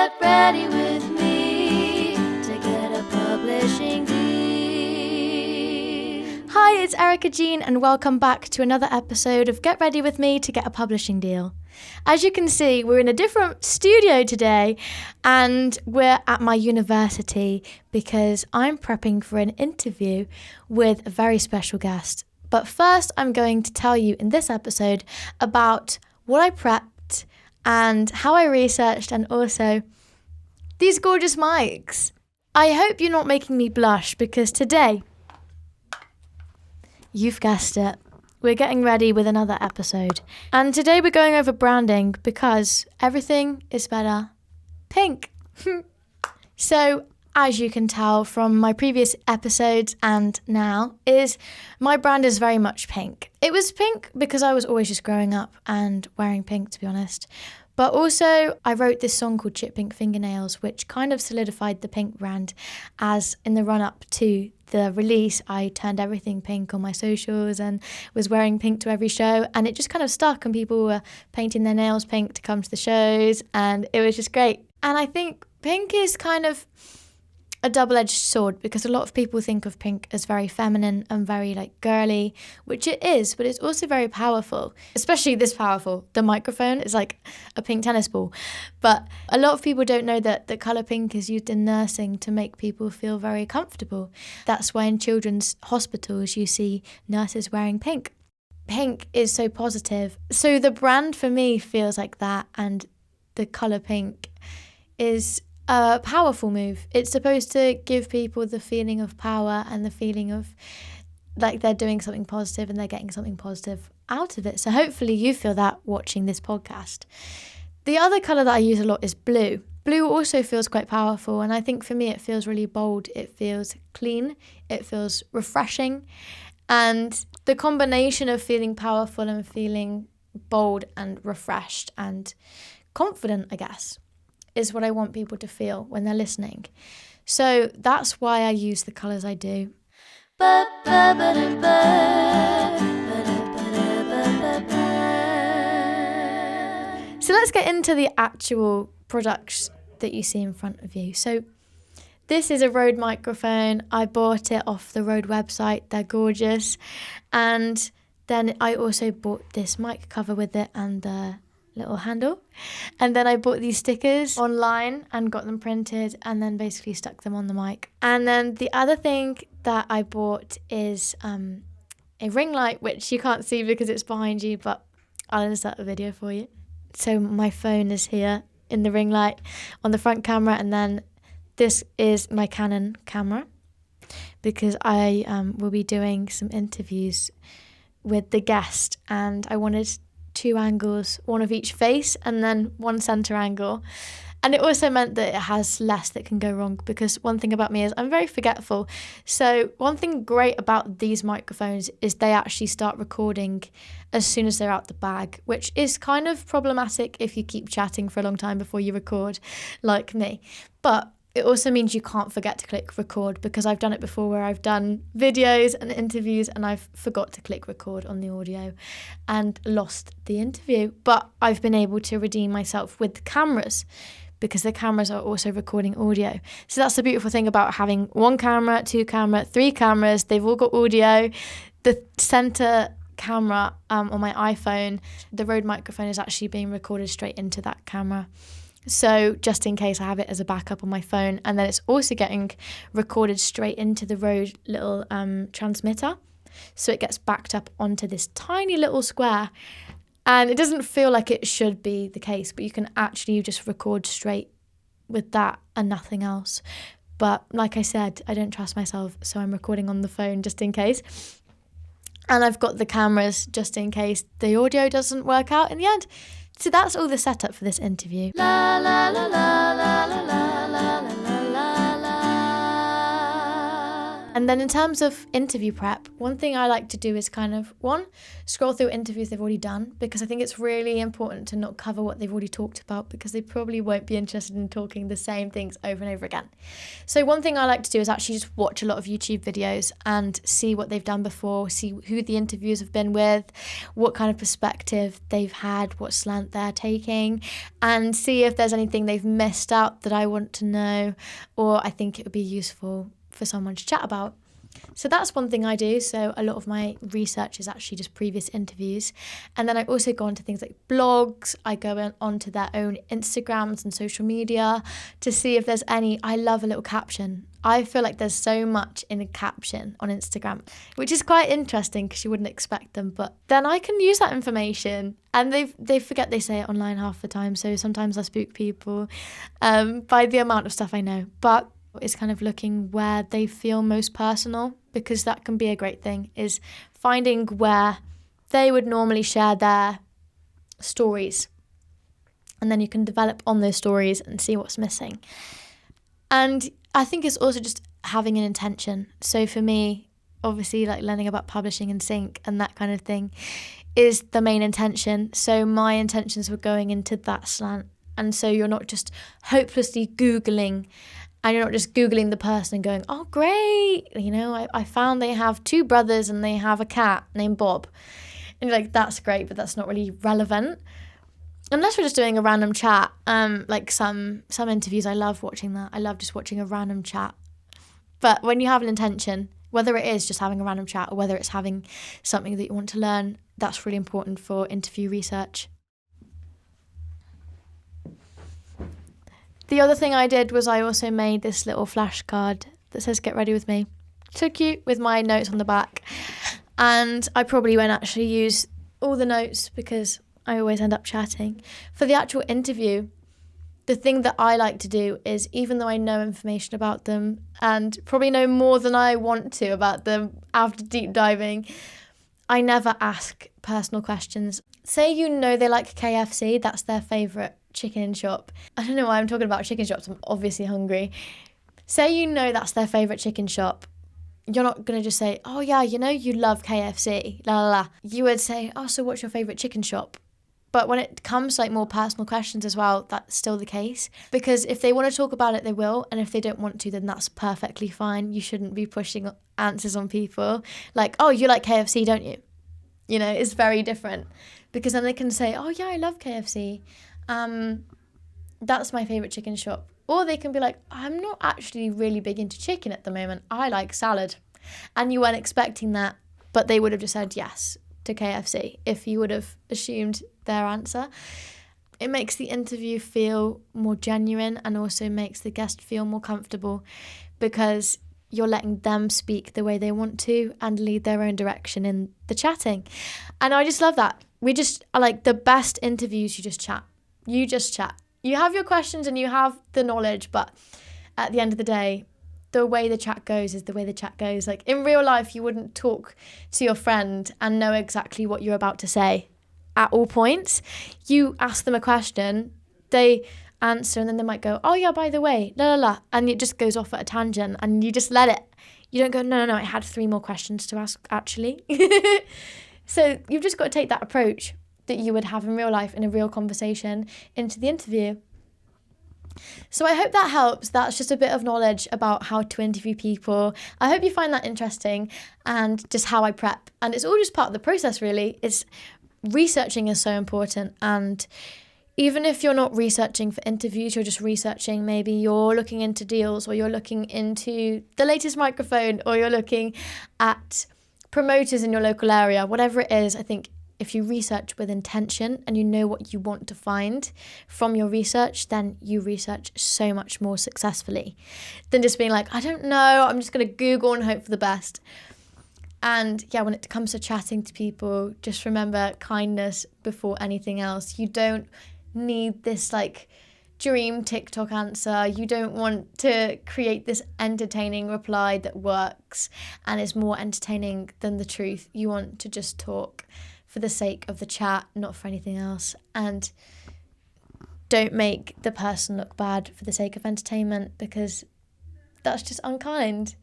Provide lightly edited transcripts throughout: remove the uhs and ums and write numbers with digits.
Get ready with me to get a publishing deal. Hi, it's Erica Jean and welcome back to another episode of Get Ready With Me to Get a Publishing Deal. As you can see, we're in a different studio today and we're at my university because I'm prepping for an interview with a very special guest. But first, I'm going to tell you in this episode about what I prepped and how I researched and also these gorgeous mics. I hope you're not making me blush because today, you've guessed it, we're getting ready with another episode. And today we're going over branding because everything is better pink. So, as you can tell from my previous episodes and now, my brand is very much pink. It was pink because I was always just growing up and wearing pink, to be honest. But also, I wrote this song called Chip Pink Fingernails, which kind of solidified the pink brand, as in the run-up to the release, I turned everything pink on my socials and was wearing pink to every show, and it just kind of stuck, and people were painting their nails pink to come to the shows, and it was just great. And I think pink is kind of a double-edged sword because a lot of people think of pink as very feminine and very girly, which it is, but it's also very powerful, especially this powerful. The microphone is like a pink tennis ball. But a lot of people don't know that the colour pink is used in nursing to make people feel very comfortable. That's why in children's hospitals you see nurses wearing pink. Pink is so positive. So the brand for me feels like that, and the colour pink is a powerful move. It's supposed to give people the feeling of power and the feeling of like they're doing something positive and they're getting something positive out of it. So hopefully you feel that watching this podcast. The other colour that I use a lot is blue. Blue also feels quite powerful, and I think for me it feels really bold. It feels clean. It feels refreshing. And the combination of feeling powerful and feeling bold and refreshed and confident, I guess, is what I want people to feel when they're listening. So that's why I use the colours I do. So let's get into the actual products that you see in front of you. So this is a Rode microphone. I bought it off the Rode website. They're gorgeous. And then I also bought this mic cover with it and the little handle, and then I bought these stickers online and got them printed and then basically stuck them on the mic. And then the other thing that I bought is a ring light, which you can't see because it's behind you, but I'll insert a video for you. So my phone is here in the ring light on the front camera, and then this is my Canon camera because I will be doing some interviews with the guest, and I wanted 2 angles, one of each face and then one center angle. And it also meant that it has less that can go wrong, because one thing about me is I'm very forgetful. So one thing great about these microphones is they actually start recording as soon as they're out the bag, which is kind of problematic if you keep chatting for a long time before you record, like me. But it also means you can't forget to click record, because I've done it before where I've done videos and interviews and I've forgot to click record on the audio and lost the interview. But I've been able to redeem myself with the cameras, because the cameras are also recording audio. So that's the beautiful thing about having 1 camera, 2 camera, 3 cameras. They've all got audio. The center camera on my iPhone, the Rode microphone is actually being recorded straight into that camera. So just in case, I have it as a backup on my phone, and then it's also getting recorded straight into the Rode little transmitter. So it gets backed up onto this tiny little square, and it doesn't feel like it should be the case, but you can actually just record straight with that and nothing else. But like I said, I don't trust myself, so I'm recording on the phone just in case. And I've got the cameras just in case the audio doesn't work out in the end. So that's all the setup for this interview. La la la la la la la la la la la. And then in terms of interview prep, one thing I like to do is kind of, one, scroll through interviews they've already done, because I think it's really important to not cover what they've already talked about, because they probably won't be interested in talking the same things over and over again. So one thing I like to do is actually just watch a lot of YouTube videos and see what they've done before, see who the interviews have been with, what kind of perspective they've had, what slant they're taking, and see if there's anything they've missed out that I want to know, or I think it would be useful for someone to chat about. So that's one thing I do. So a lot of my research is actually just previous interviews. And then I also go on to things like blogs. I go on to their own Instagrams and social media to see if there's any. I love a little caption. I feel like there's so much in a caption on Instagram, which is quite interesting because you wouldn't expect them. But then I can use that information, and they forget they say it online half the time. So sometimes I spook people by the amount of stuff I know. But it's kind of looking where they feel most personal, because that can be a great thing, is finding where they would normally share their stories. And then you can develop on those stories and see what's missing. And I think it's also just having an intention. So for me, obviously, like learning about publishing and sync and that kind of thing is the main intention. So my intentions were going into that slant. And so you're not just hopelessly Googling, and you're not just Googling the person and going, oh, great, I found they have 2 brothers and they have a cat named Bob. And you're like, that's great, but that's not really relevant. Unless we're just doing a random chat. Like some interviews, I love watching that. I love just watching a random chat. But when you have an intention, whether it is just having a random chat or whether it's having something that you want to learn, that's really important for interview research. The other thing I did was I also made this little flashcard that says "Get ready with me." So cute, with my notes on the back. And I probably won't actually use all the notes because I always end up chatting. For the actual interview, the thing that I like to do is, even though I know information about them and probably know more than I want to about them after deep diving, I never ask personal questions. Say you know they like KFC, that's their favourite chicken shop. I don't know why I'm talking about chicken shops, I'm obviously hungry. Say you know that's their favourite chicken shop. You're not going to just say, oh yeah, you love KFC, la la la. You would say, oh, so what's your favourite chicken shop? But when it comes to like more personal questions as well, that's still the case. Because if they want to talk about it, they will. And if they don't want to, then that's perfectly fine. You shouldn't be pushing answers on people. Like, oh, you like KFC, don't you? It's very different. Because then they can say, oh yeah, I love KFC. That's my favourite chicken shop. Or they can be like, I'm not actually really big into chicken at the moment. I like salad. And you weren't expecting that, but they would have just said yes to KFC if you would have assumed their answer. It makes the interview feel more genuine and also makes the guest feel more comfortable, because you're letting them speak the way they want to and lead their own direction in the chatting. And I just love that. We just are like the best interviews. You just chat. You have your questions and you have the knowledge, but at the end of the day, the way the chat goes is the way the chat goes. Like in real life, you wouldn't talk to your friend and know exactly what you're about to say at all points. You ask them a question, they answer, and then they might go, oh yeah, by the way, la la la, and it just goes off at a tangent, and you just let it. You don't go, no, I had 3 more questions to ask, actually. So you've just got to take that approach that you would have in real life in a real conversation into the interview. So I hope that helps. That's just a bit of knowledge about how to interview people. I hope you find that interesting, and just how I prep. And it's all just part of the process, really. Researching is so important. And even if you're not researching for interviews, you're just researching, maybe you're looking into deals, or you're looking into the latest microphone, or you're looking at promoters in your local area, whatever it is. I think if you research with intention and you know what you want to find from your research, then you research so much more successfully than just being like, I don't know, I'm just going to Google and hope for the best. And yeah, when it comes to chatting to people, just remember kindness before anything else. You don't need this like dream TikTok answer. You don't want to create this entertaining reply that works and is more entertaining than the truth. You want to just talk for the sake of the chat, not for anything else. And don't make the person look bad for the sake of entertainment, because that's just unkind,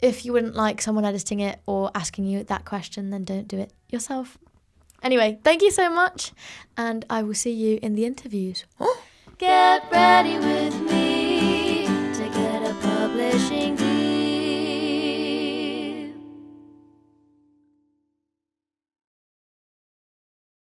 if you wouldn't like someone editing it or asking you that question, then don't do it yourself. Anyway, thank you so much, and I will see you in the interviews. Get ready with me to get a publishing